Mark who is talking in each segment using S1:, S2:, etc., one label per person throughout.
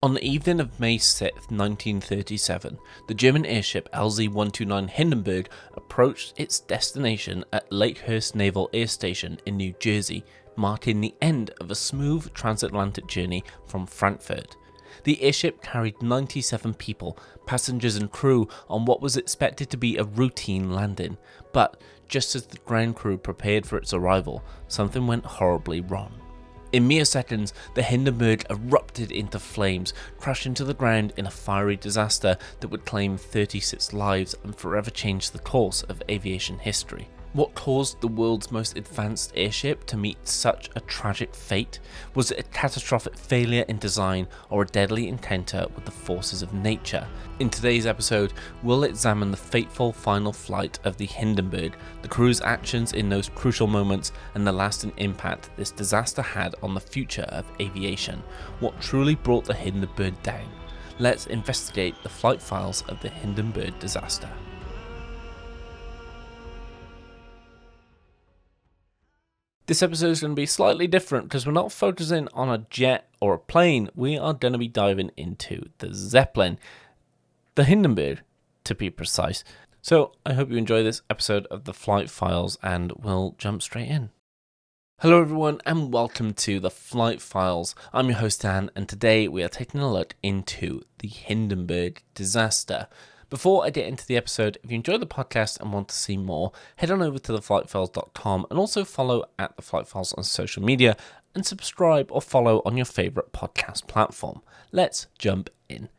S1: On the evening of May 6, 1937, the German airship LZ-129 Hindenburg approached its destination at Lakehurst Naval Air Station in New Jersey, marking the end of a smooth transatlantic journey from Frankfurt. The airship carried 97 people, passengers and crew on what was expected to be a routine landing, but just as the ground crew prepared for its arrival, something went horribly wrong. In mere seconds, the Hindenburg erupted into flames, crashing to the ground in a fiery disaster that would claim 36 lives and forever change the course of aviation history. What caused the world's most advanced airship to meet such a tragic fate? Was it a catastrophic failure in design or a deadly encounter with the forces of nature? In today's episode, we'll examine the fateful final flight of the Hindenburg, the crew's actions in those crucial moments, and the lasting impact this disaster had on the future of aviation. What truly brought the Hindenburg down? Let's investigate the flight files of the Hindenburg disaster. This episode is going to be slightly different because we're not focusing on a jet or a plane. We are going to be diving into the Zeppelin, the Hindenburg to be precise. So I hope you enjoy this episode of the Flight Files and we'll jump straight in. Hello everyone and welcome to the Flight Files. I'm your host Dan and today we are taking a look into the Hindenburg disaster. Before I get into the episode, if you enjoy the podcast and want to see more, head on over to theflightfiles.com and also follow at The Flight Files on social media and subscribe or follow on your favourite podcast platform. Let's jump in.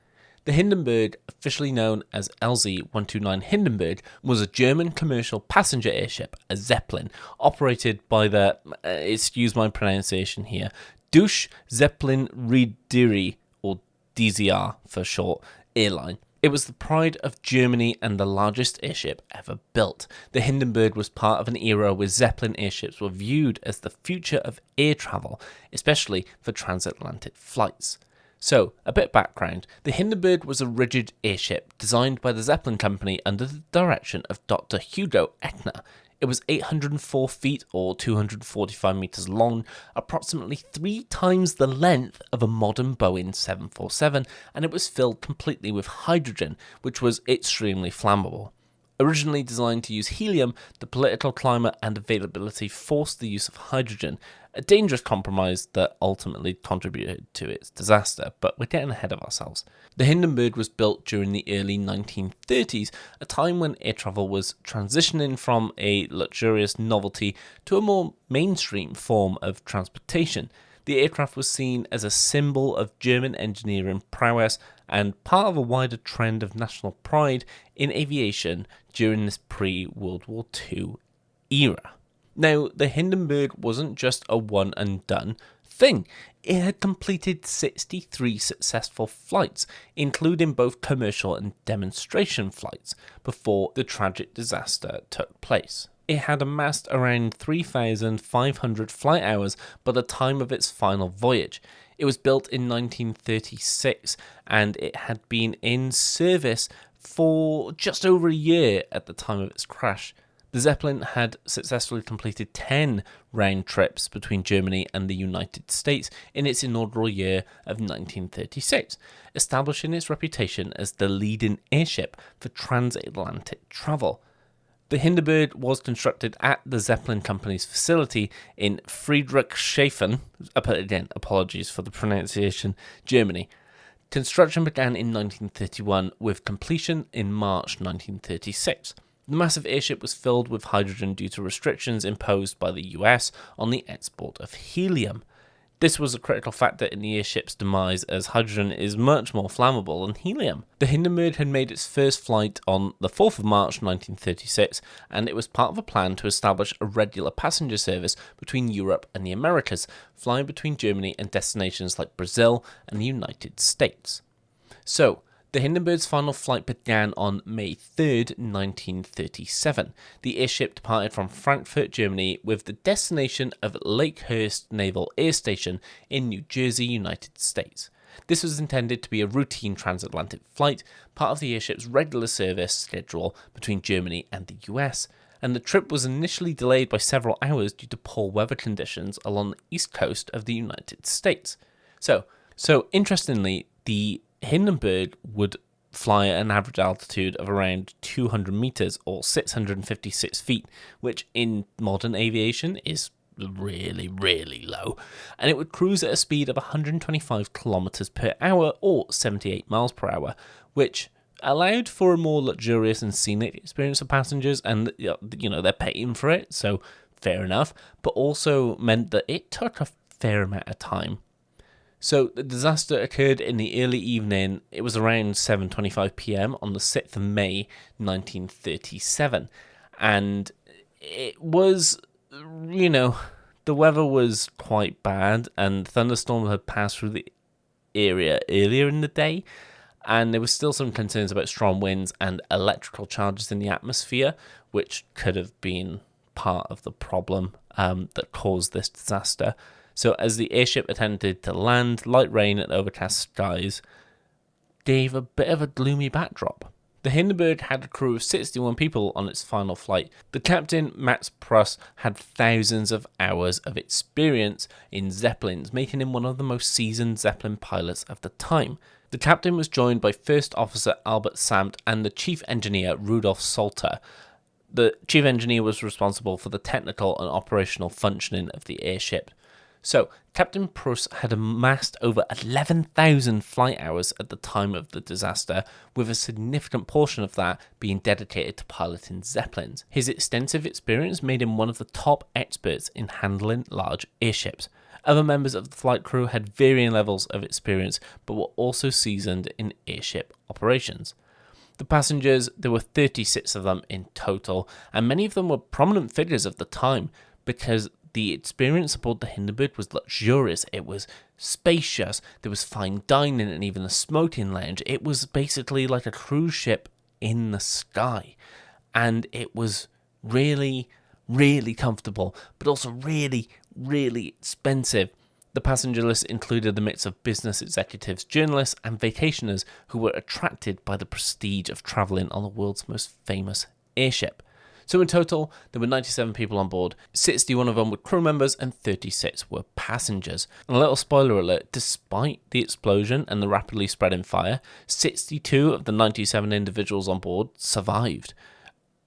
S1: The Hindenburg, officially known as LZ-129 Hindenburg, was a German commercial passenger airship, a Zeppelin, operated by the, excuse my pronunciation here, Deutsche Zeppelin Reederei, or DZR for short, airline. It was the pride of Germany and the largest airship ever built. The Hindenburg was part of an era where Zeppelin airships were viewed as the future of air travel, especially for transatlantic flights. So, a bit of background. The Hindenburg was a rigid airship designed by the Zeppelin company under the direction of Dr. Hugo Echner. It was 804 feet or 245 meters long, approximately 3 times the length of a modern Boeing 747, and it was filled completely with hydrogen, which was extremely flammable. Originally designed to use helium, the political climate and availability forced the use of hydrogen, a dangerous compromise that ultimately contributed to its disaster, but we're getting ahead of ourselves. The Hindenburg was built during the early 1930s, a time when air travel was transitioning from a luxurious novelty to a more mainstream form of transportation. The aircraft was seen as a symbol of German engineering prowess and part of a wider trend of national pride in aviation during this pre-World War II era. Now, the Hindenburg wasn't just a one and done thing. It had completed 63 successful flights, including both commercial and demonstration flights, before the tragic disaster took place. It had amassed around 3,500 flight hours by the time of its final voyage. It was built in 1936 and it had been in service for just over a year at the time of its crash. The Zeppelin had successfully completed 10 round trips between Germany and the United States in its inaugural year of 1936, establishing its reputation as the leading airship for transatlantic travel. The Hindenburg was constructed at the Zeppelin Company's facility in Friedrichshafen, again, apologies for the pronunciation, Germany. Construction began in 1931 with completion in March 1936. The massive airship was filled with hydrogen due to restrictions imposed by the US on the export of helium. This was a critical factor in the airship's demise as hydrogen is much more flammable than helium. The Hindenburg had made its first flight on the 4th of March 1936 and it was part of a plan to establish a regular passenger service between Europe and the Americas, flying between Germany and destinations like Brazil and the United States. So, the Hindenburg's final flight began on May 3rd, 1937. The airship departed from Frankfurt, Germany, with the destination of Lakehurst Naval Air Station in New Jersey, United States. This was intended to be a routine transatlantic flight, part of the airship's regular service schedule between Germany and the US, and the trip was initially delayed by several hours due to poor weather conditions along the east coast of the United States. So interestingly, The Hindenburg would fly at an average altitude of around 200 meters or 656 feet, which in modern aviation is really, really low, and it would cruise at a speed of 125 kilometers per hour or 78 miles per hour, which allowed for a more luxurious and scenic experience for passengers, and they're paying for it, so fair enough, but also meant that it took a fair amount of time. So the disaster occurred in the early evening. It was around 7:25 p.m. on the 6th of May 1937, and it was, the weather was quite bad, and thunderstorms had passed through the area earlier in the day, and there was still some concerns about strong winds and electrical charges in the atmosphere, which could have been part of the problem that caused this disaster. So as the airship attempted to land, light rain and overcast skies gave a bit of a gloomy backdrop. The Hindenburg had a crew of 61 people on its final flight. The captain, Max Pruss, had thousands of hours of experience in Zeppelins, making him one of the most seasoned Zeppelin pilots of the time. The captain was joined by First Officer Albert Samt and the Chief Engineer Rudolf Salter. The Chief Engineer was responsible for the technical and operational functioning of the airship. So, Captain Pruss had amassed over 11,000 flight hours at the time of the disaster, with a significant portion of that being dedicated to piloting Zeppelins. His extensive experience made him one of the top experts in handling large airships. Other members of the flight crew had varying levels of experience, but were also seasoned in airship operations. The passengers, there were 36 of them in total, and many of them were prominent figures of the time, because the experience aboard the Hindenburg was luxurious. It was spacious. There was fine dining and even a smoking lounge. It was basically like a cruise ship in the sky. And it was really, really comfortable, but also really, really expensive. The passenger list included a mix of business executives, journalists, and vacationers who were attracted by the prestige of travelling on the world's most famous airship. So in total, there were 97 people on board, 61 of them were crew members and 36 were passengers. And a little spoiler alert, despite the explosion and the rapidly spreading fire, 62 of the 97 individuals on board survived.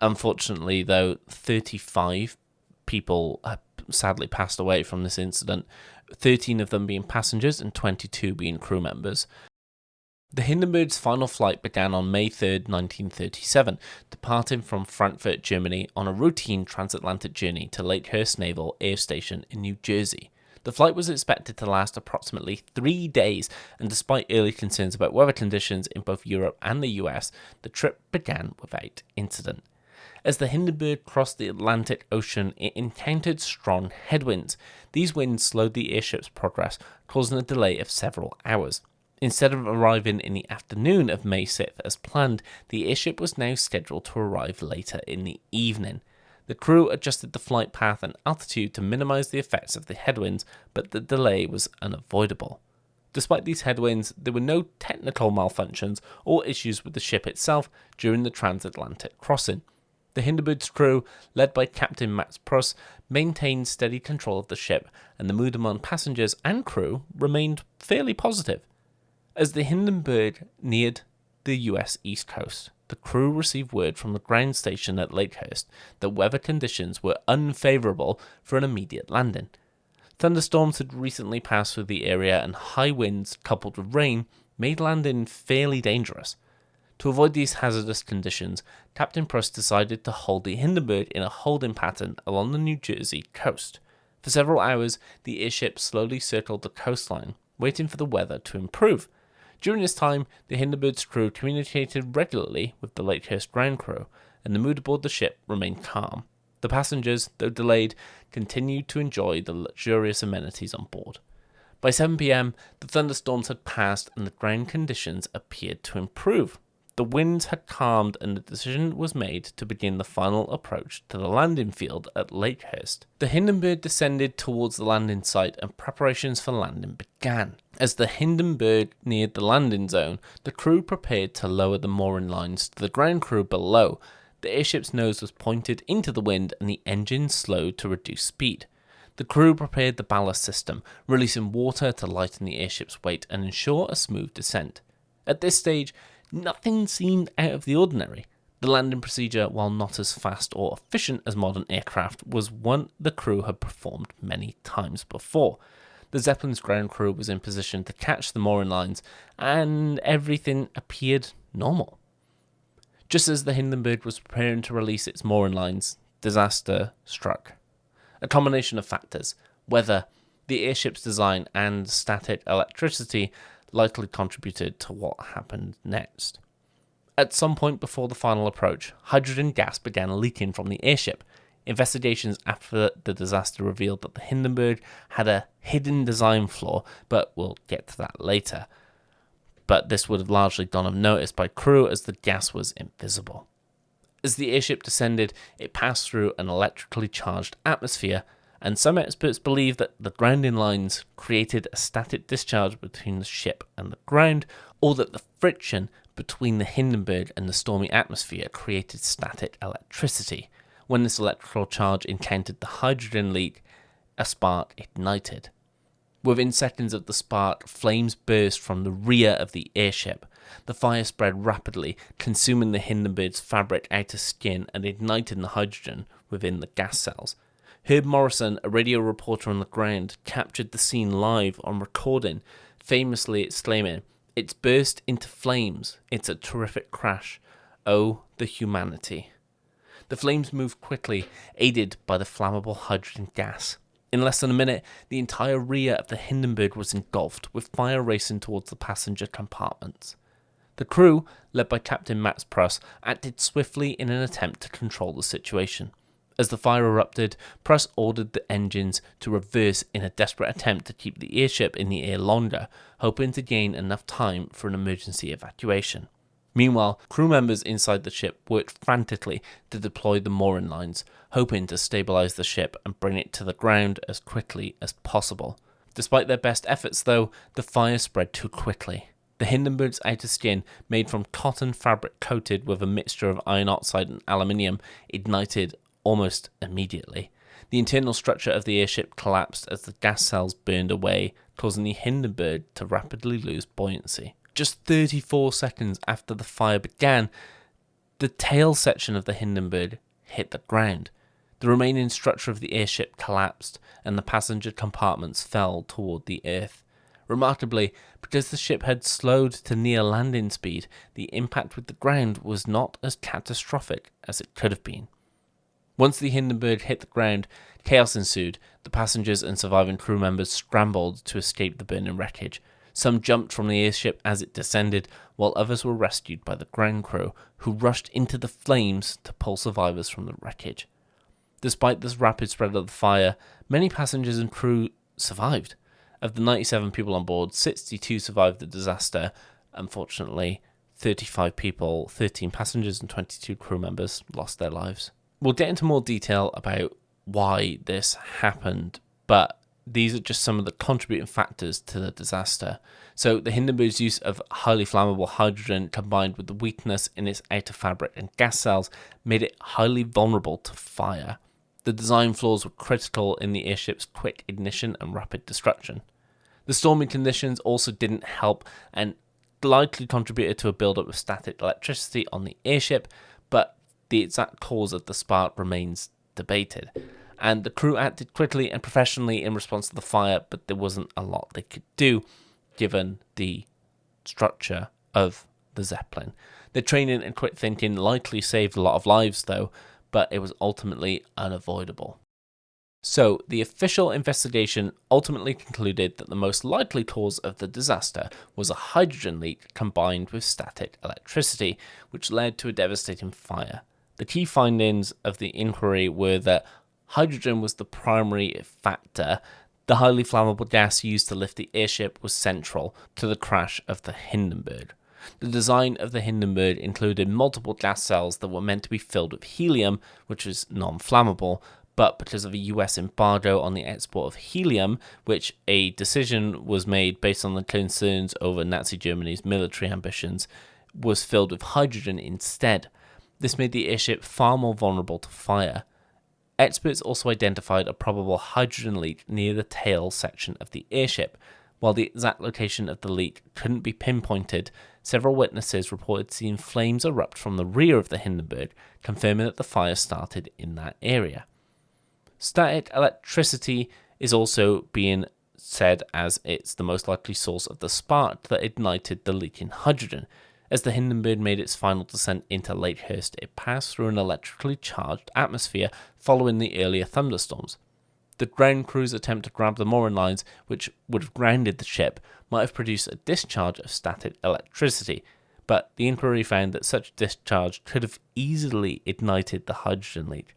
S1: Unfortunately, though, 35 people have sadly passed away from this incident, 13 of them being passengers and 22 being crew members. The Hindenburg's final flight began on May 3, 1937, departing from Frankfurt, Germany, on a routine transatlantic journey to Lakehurst Naval Air Station in New Jersey. The flight was expected to last approximately 3 days, and despite early concerns about weather conditions in both Europe and the US, the trip began without incident. As the Hindenburg crossed the Atlantic Ocean, it encountered strong headwinds. These winds slowed the airship's progress, causing a delay of several hours. Instead of arriving in the afternoon of May 6th as planned, the airship was now scheduled to arrive later in the evening. The crew adjusted the flight path and altitude to minimize the effects of the headwinds, but the delay was unavoidable. Despite these headwinds, there were no technical malfunctions or issues with the ship itself during the transatlantic crossing. The Hindenburg's crew, led by Captain Max Pruss, maintained steady control of the ship, and the mood among passengers and crew remained fairly positive. As the Hindenburg neared the US East Coast, the crew received word from the ground station at Lakehurst that weather conditions were unfavorable for an immediate landing. Thunderstorms had recently passed through the area, and high winds, coupled with rain, made landing fairly dangerous. To avoid these hazardous conditions, Captain Pruss decided to hold the Hindenburg in a holding pattern along the New Jersey coast. For several hours, the airship slowly circled the coastline, waiting for the weather to improve. During this time, the Hindenburg's crew communicated regularly with the Lakehurst ground crew, and the mood aboard the ship remained calm. The passengers, though delayed, continued to enjoy the luxurious amenities on board. By 7 p.m., the thunderstorms had passed and the ground conditions appeared to improve. The winds had calmed, and the decision was made to begin the final approach to the landing field at Lakehurst. The Hindenburg descended towards the landing site, and preparations for landing began. As the Hindenburg neared the landing zone, the crew prepared to lower the mooring lines to the ground crew below. The airship's nose was pointed into the wind, and the engine slowed to reduce speed. The crew prepared the ballast system, releasing water to lighten the airship's weight and ensure a smooth descent. At this stage, nothing seemed out of the ordinary. The landing procedure, while not as fast or efficient as modern aircraft, was one the crew had performed many times before. The Zeppelin's ground crew was in position to catch the mooring lines, and everything appeared normal. Just as the Hindenburg was preparing to release its mooring lines, disaster struck. A combination of factors, weather, the airship's design, and static electricity likely contributed to what happened next. At some point before the final approach, hydrogen gas began leaking from the airship. Investigations after the disaster revealed that the Hindenburg had a hidden design flaw, but we'll get to that later. But this would have largely gone unnoticed by crew as the gas was invisible. As the airship descended, it passed through an electrically charged atmosphere, and some experts believe that the grounding lines created a static discharge between the ship and the ground, or that the friction between the Hindenburg and the stormy atmosphere created static electricity. When this electrical charge encountered the hydrogen leak, a spark ignited. Within seconds of the spark, flames burst from the rear of the airship. The fire spread rapidly, consuming the Hindenburg's fabric outer skin and igniting the hydrogen within the gas cells. Herb Morrison, a radio reporter on the ground, captured the scene live on recording, famously exclaiming, "It's burst into flames. It's a terrific crash. Oh, the humanity." The flames moved quickly, aided by the flammable hydrogen gas. In less than a minute, the entire rear of the Hindenburg was engulfed, with fire racing towards the passenger compartments. The crew, led by Captain Max Pruss, acted swiftly in an attempt to control the situation. As the fire erupted, Pruss ordered the engines to reverse in a desperate attempt to keep the airship in the air longer, hoping to gain enough time for an emergency evacuation. Meanwhile, crew members inside the ship worked frantically to deploy the mooring lines, hoping to stabilize the ship and bring it to the ground as quickly as possible. Despite their best efforts, though, the fire spread too quickly. The Hindenburg's outer skin, made from cotton fabric coated with a mixture of iron oxide and aluminium, ignited almost immediately. The internal structure of the airship collapsed as the gas cells burned away, causing the Hindenburg to rapidly lose buoyancy. Just 34 seconds after the fire began, the tail section of the Hindenburg hit the ground. The remaining structure of the airship collapsed, and the passenger compartments fell toward the earth. Remarkably, because the ship had slowed to near landing speed, the impact with the ground was not as catastrophic as it could have been. Once the Hindenburg hit the ground, chaos ensued. The passengers and surviving crew members scrambled to escape the burning wreckage. Some jumped from the airship as it descended, while others were rescued by the ground crew, who rushed into the flames to pull survivors from the wreckage. Despite this rapid spread of the fire, many passengers and crew survived. Of the 97 people on board, 62 survived the disaster. Unfortunately, 35 people, 13 passengers and 22 crew members lost their lives. We'll get into more detail about why this happened, but these are just some of the contributing factors to the disaster. So the Hindenburg's use of highly flammable hydrogen combined with the weakness in its outer fabric and gas cells made it highly vulnerable to fire. The design flaws were critical in the airship's quick ignition and rapid destruction. The stormy conditions also didn't help and likely contributed to a buildup of static electricity on the airship, but the exact cause of the spark remains debated. And the crew acted quickly and professionally in response to the fire, but there wasn't a lot they could do given the structure of the Zeppelin. Their training and quick thinking likely saved a lot of lives though, but it was ultimately unavoidable. So, the official investigation ultimately concluded that the most likely cause of the disaster was a hydrogen leak combined with static electricity, which led to a devastating fire. The key findings of the inquiry were that hydrogen was the primary factor. The highly flammable gas used to lift the airship was central to the crash of the Hindenburg. The design of the Hindenburg included multiple gas cells that were meant to be filled with helium, which was non-flammable, but because of a US embargo on the export of helium, which a decision was made based on the concerns over Nazi Germany's military ambitions, was filled with hydrogen instead. This made the airship far more vulnerable to fire. Experts also identified a probable hydrogen leak near the tail section of the airship. While the exact location of the leak couldn't be pinpointed, several witnesses reported seeing flames erupt from the rear of the Hindenburg, confirming that the fire started in that area. Static electricity is also being said as it's the most likely source of the spark that ignited the leaking hydrogen. As the Hindenburg made its final descent into Lakehurst, it passed through an electrically charged atmosphere following the earlier thunderstorms. The ground crew's attempt to grab the mooring lines, which would have grounded the ship, might have produced a discharge of static electricity, but the inquiry found that such discharge could have easily ignited the hydrogen leak.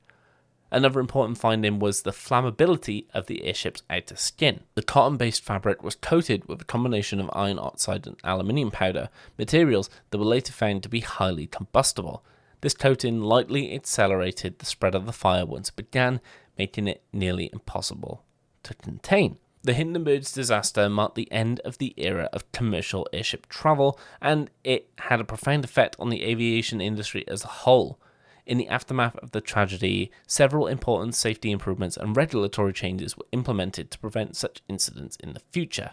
S1: Another important finding was the flammability of the airship's outer skin. The cotton-based fabric was coated with a combination of iron oxide and aluminium powder, materials that were later found to be highly combustible. This coating lightly accelerated the spread of the fire once it began, making it nearly impossible to contain. The Hindenburg's disaster marked the end of the era of commercial airship travel, and it had a profound effect on the aviation industry as a whole. In the aftermath of the tragedy, several important safety improvements and regulatory changes were implemented to prevent such incidents in the future.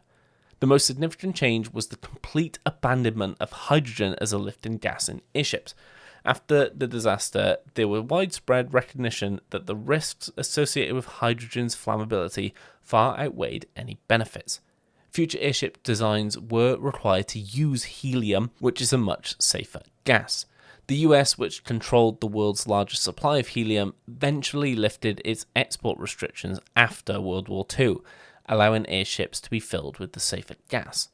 S1: The most significant change was the complete abandonment of hydrogen as a lifting gas in airships. After the disaster, there was widespread recognition that the risks associated with hydrogen's flammability far outweighed any benefits. Future airship designs were required to use helium, which is a much safer gas. The US, which controlled the world's largest supply of helium, eventually lifted its export restrictions after World War II, allowing airships to be filled with the safer gas.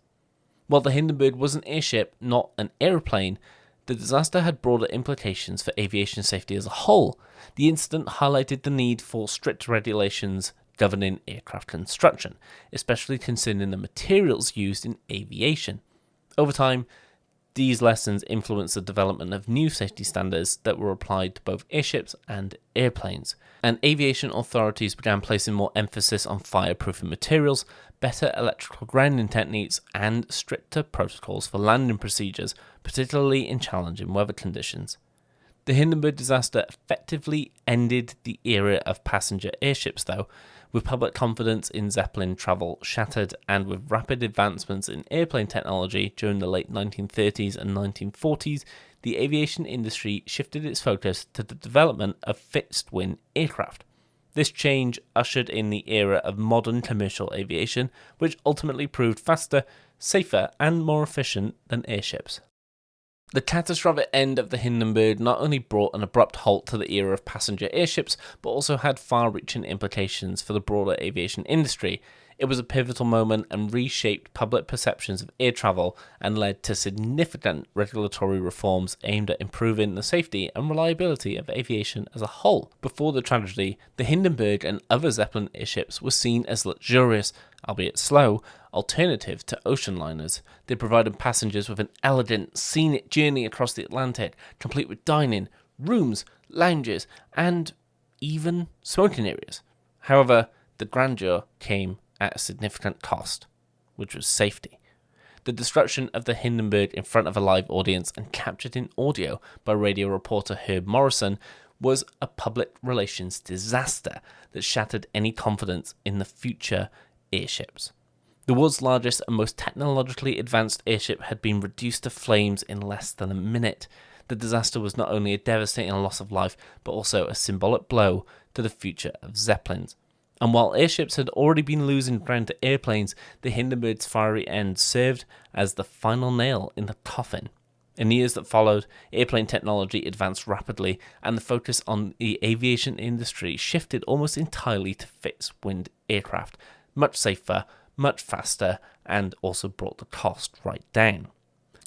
S1: While the Hindenburg was an airship, not an aeroplane, the disaster had broader implications for aviation safety as a whole. The incident highlighted the need for strict regulations governing aircraft construction, especially concerning the materials used in aviation. Over time, these lessons influenced the development of new safety standards that were applied to both airships and airplanes, and aviation authorities began placing more emphasis on fireproofing materials, better electrical grounding techniques, and stricter protocols for landing procedures, particularly in challenging weather conditions. The Hindenburg disaster effectively ended the era of passenger airships, though, with public confidence in Zeppelin travel shattered, and with rapid advancements in airplane technology during the late 1930s and 1940s, the aviation industry shifted its focus to the development of fixed-wing aircraft. This change ushered in the era of modern commercial aviation, which ultimately proved faster, safer, and more efficient than airships. The catastrophic end of the Hindenburg not only brought an abrupt halt to the era of passenger airships, but also had far-reaching implications for the broader aviation industry. It was a pivotal moment and reshaped public perceptions of air travel and led to significant regulatory reforms aimed at improving the safety and reliability of aviation as a whole. Before the tragedy, the Hindenburg and other Zeppelin airships were seen as luxurious, albeit slow, alternative to ocean liners. They provided passengers with an elegant, scenic journey across the Atlantic, complete with dining, rooms, lounges, and even smoking areas. However, the grandeur came at a significant cost, which was safety. The destruction of the Hindenburg in front of a live audience and captured in audio by radio reporter Herb Morrison was a public relations disaster that shattered any confidence in the future airships. The world's largest and most technologically advanced airship had been reduced to flames in less than a minute. The disaster was not only a devastating loss of life, but also a symbolic blow to the future of Zeppelins. And while airships had already been losing ground to airplanes, the Hindenburg's fiery end served as the final nail in the coffin. In the years that followed, airplane technology advanced rapidly, and the focus on the aviation industry shifted almost entirely to fixed-wing aircraft, much safer, much faster, and also brought the cost right down.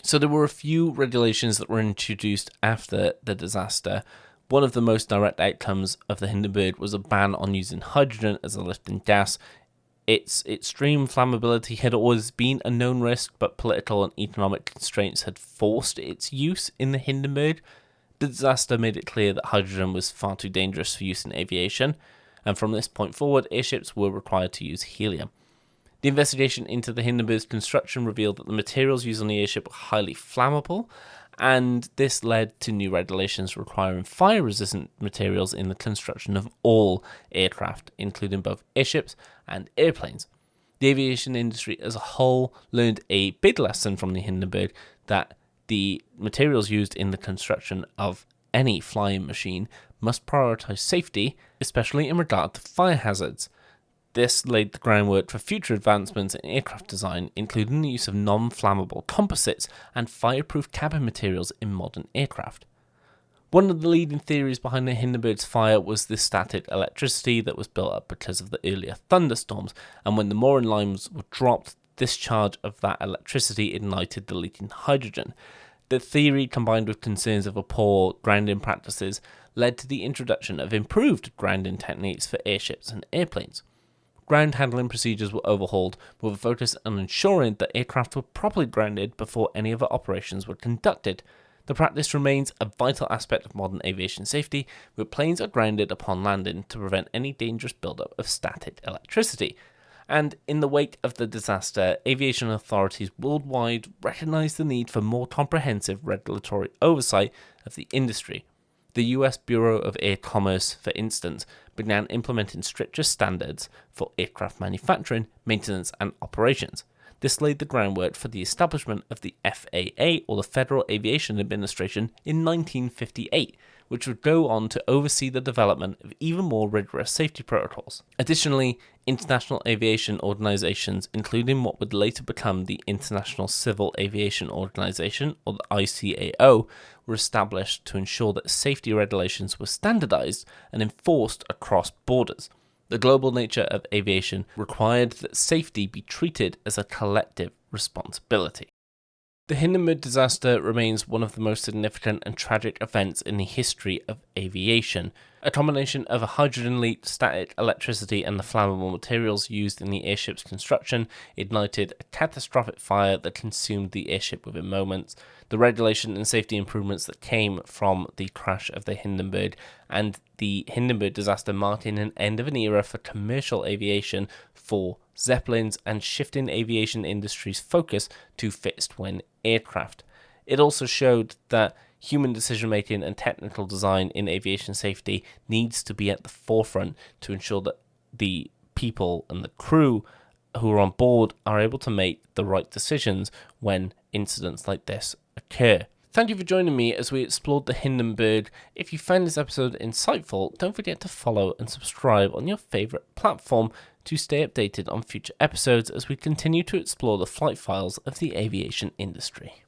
S1: So there were a few regulations that were introduced after the disaster. One of the most direct outcomes of the Hindenburg was a ban on using hydrogen as a lifting gas. Its extreme flammability had always been a known risk, but political and economic constraints had forced its use in the Hindenburg. The disaster made it clear that hydrogen was far too dangerous for use in aviation, and from this point forward, airships were required to use helium. The investigation into the Hindenburg's construction revealed that the materials used on the airship were highly flammable, and this led to new regulations requiring fire-resistant materials in the construction of all aircraft, including both airships and airplanes. The aviation industry as a whole learned a big lesson from the Hindenburg that the materials used in the construction of any flying machine must prioritize safety, especially in regard to fire hazards. This laid the groundwork for future advancements in aircraft design, including the use of non-flammable composites and fireproof cabin materials in modern aircraft. One of the leading theories behind the Hindenburg's fire was the static electricity that was built up because of the earlier thunderstorms, and when the mooring lines were dropped, discharge of that electricity ignited the leaking hydrogen. The theory, combined with concerns of poor grounding practices, led to the introduction of improved grounding techniques for airships and airplanes. Ground handling procedures were overhauled with a focus on ensuring that aircraft were properly grounded before any other operations were conducted. The practice remains a vital aspect of modern aviation safety, where planes are grounded upon landing to prevent any dangerous buildup of static electricity. And in the wake of the disaster, aviation authorities worldwide recognized the need for more comprehensive regulatory oversight of the industry. The US Bureau of Air Commerce, for instance, began implementing stricter standards for aircraft manufacturing, maintenance, and operations. This laid the groundwork for the establishment of the FAA, or the Federal Aviation Administration, in 1958, which would go on to oversee the development of even more rigorous safety protocols. Additionally, international aviation organizations, including what would later become the International Civil Aviation Organization, or the ICAO, were established to ensure that safety regulations were standardized and enforced across borders. The global nature of aviation required that safety be treated as a collective responsibility. The Hindenburg disaster remains one of the most significant and tragic events in the history of aviation. A combination of a hydrogen leak, static electricity, and the flammable materials used in the airship's construction ignited a catastrophic fire that consumed the airship within moments. The regulation and safety improvements that came from the crash of the Hindenburg and the Hindenburg disaster marking an end of an era for commercial aviation for Zeppelins and shifting aviation industry's focus to fixed-wing aircraft. It also showed that human decision-making and technical design in aviation safety needs to be at the forefront to ensure that the people and the crew who are on board are able to make the right decisions when incidents like this occur. Thank you for joining me as we explored the Hindenburg. If you found this episode insightful, don't forget to follow and subscribe on your favourite platform to stay updated on future episodes as we continue to explore the flight files of the aviation industry.